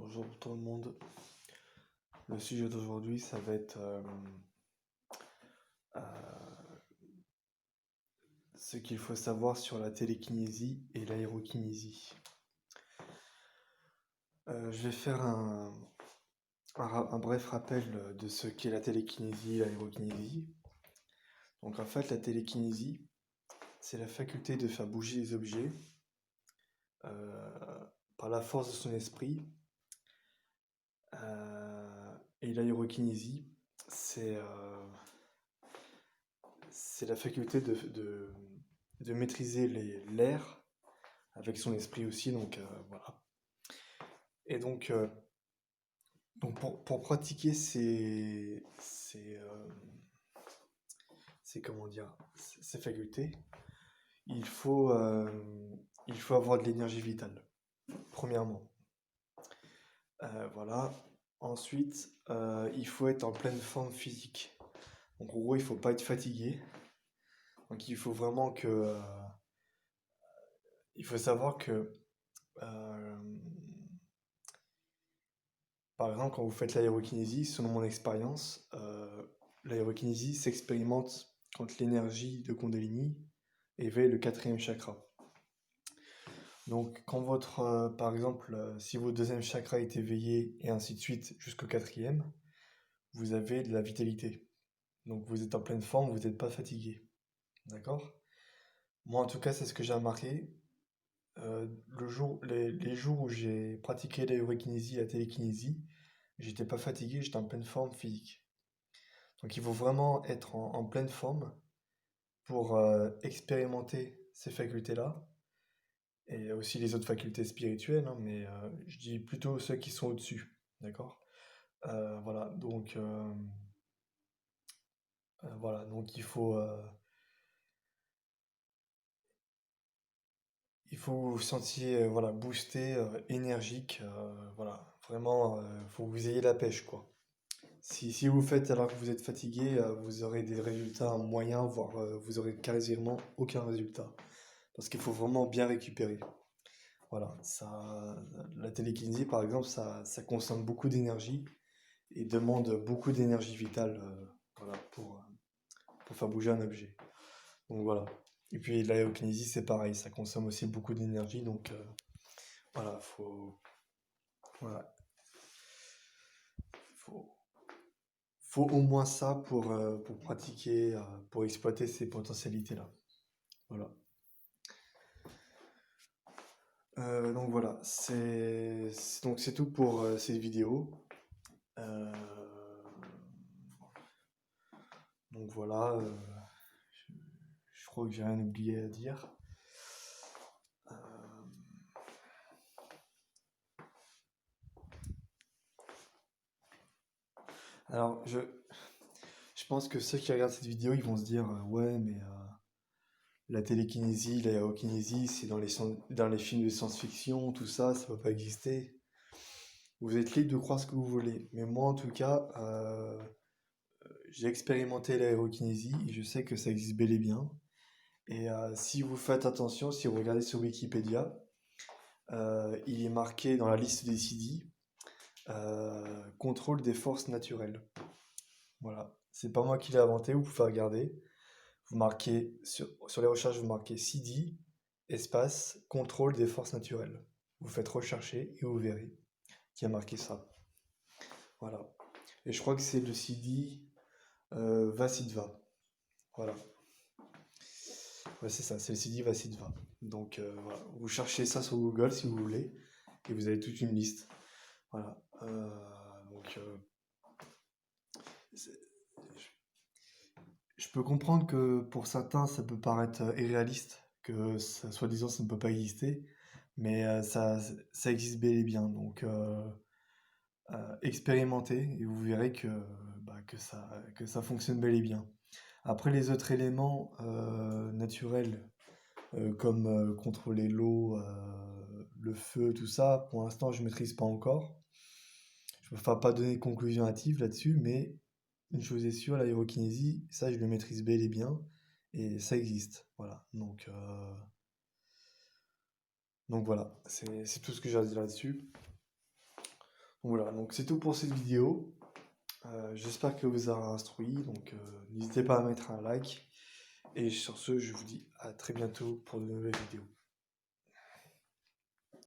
Bonjour tout le monde. Le sujet d'aujourd'hui, ça va être euh, ce qu'il faut savoir sur la télékinésie et l'aérokinésie. Je vais faire un bref rappel de ce qu'est la télékinésie et l'aérokinésie. Donc en fait, la télékinésie, c'est la faculté de faire bouger les objets par la force de son esprit. Et l'aérokinésie, c'est la faculté de maîtriser l'air avec son esprit aussi. Donc voilà. Et donc pour pratiquer comment dire, ces facultés, il faut, euh, il faut avoir de l'énergie vitale, premièrement. Voilà. Ensuite, il faut être en pleine forme physique. Donc en gros, il faut pas être fatigué. Donc il faut vraiment il faut savoir que, euh, par exemple, quand vous faites l'aérokinésie, selon mon expérience, l'aérokinésie s'expérimente quand l'énergie de Kundalini éveille le quatrième chakra. Donc, par exemple, si votre deuxième chakra est éveillé et ainsi de suite jusqu'au quatrième, vous avez de la vitalité. Donc, vous êtes en pleine forme, vous n'êtes pas fatigué. D'accord? Moi, en tout cas, c'est ce que j'ai remarqué. Les jours où j'ai pratiqué l'aérokinésie et la télékinésie, j'étais pas fatigué, j'étais en pleine forme physique. Donc, il faut vraiment être en pleine forme pour expérimenter ces facultés-là et aussi les autres facultés spirituelles, hein, mais je dis plutôt ceux qui sont au-dessus, d'accord? Voilà, donc il faut vous sentir voilà, boosté, énergique, voilà, vraiment, faut que vous ayez la pêche, quoi. Si vous faites alors que vous êtes fatigué, vous aurez des résultats moyens, voire vous aurez quasiment aucun résultat. Parce qu'il faut vraiment bien récupérer. Voilà, la télékinésie, par exemple, ça consomme beaucoup d'énergie et demande beaucoup d'énergie vitale voilà, pour faire bouger un objet. Donc voilà. Et puis l'aérokinésie, c'est pareil, ça consomme aussi beaucoup d'énergie. Donc voilà, voilà, faut, faut au moins ça pour pratiquer, pour exploiter ces potentialités-là. Voilà. Donc voilà, donc c'est tout pour cette vidéo. Euh, donc voilà, je crois que j'ai rien oublié à dire. Euh, alors je pense que ceux qui regardent cette vidéo, ils vont se dire ouais, mais la télékinésie, l'aérokinésie, c'est dans les films de science-fiction, tout ça, ça peut pas exister. Vous êtes libre de croire ce que vous voulez, mais moi en tout cas, j'ai expérimenté l'aérokinésie et je sais que ça existe bel et bien. Et si vous faites attention, si vous regardez sur Wikipédia, il est marqué dans la liste des CD, contrôle des forces naturelles. Voilà, c'est pas moi qui l'ai inventé, vous pouvez regarder. Vous marquez sur les recherches, vous marquez CD, espace, contrôle des forces naturelles. Vous faites rechercher et vous verrez qu'il y a marqué ça. Voilà. Et je crois que c'est le CD Vasidva. Voilà. Ouais, c'est ça, c'est le CD Vasidva. Donc voilà, vous cherchez ça sur Google si vous voulez, et vous avez toute une liste. Voilà. Donc c'est- je peux comprendre que pour certains, ça peut paraître irréaliste, que soi-disant ça ne peut pas exister, mais ça existe bel et bien. Donc expérimentez et vous verrez que ça fonctionne bel et bien. Après, les autres éléments naturels, comme contrôler l'eau, le feu, tout ça, pour l'instant, je ne maîtrise pas encore. Je ne peux pas donner de conclusion hâtive là-dessus, mais une chose est sûre, l'aérokinésie, ça, je le maîtrise bel et bien, et ça existe. Voilà. Donc voilà, c'est tout ce que j'ai à dire là-dessus. Voilà, donc c'est tout pour cette vidéo. J'espère qu'elle vous aura instruit, donc n'hésitez pas à mettre un like. Et sur ce, je vous dis à très bientôt pour de nouvelles vidéos.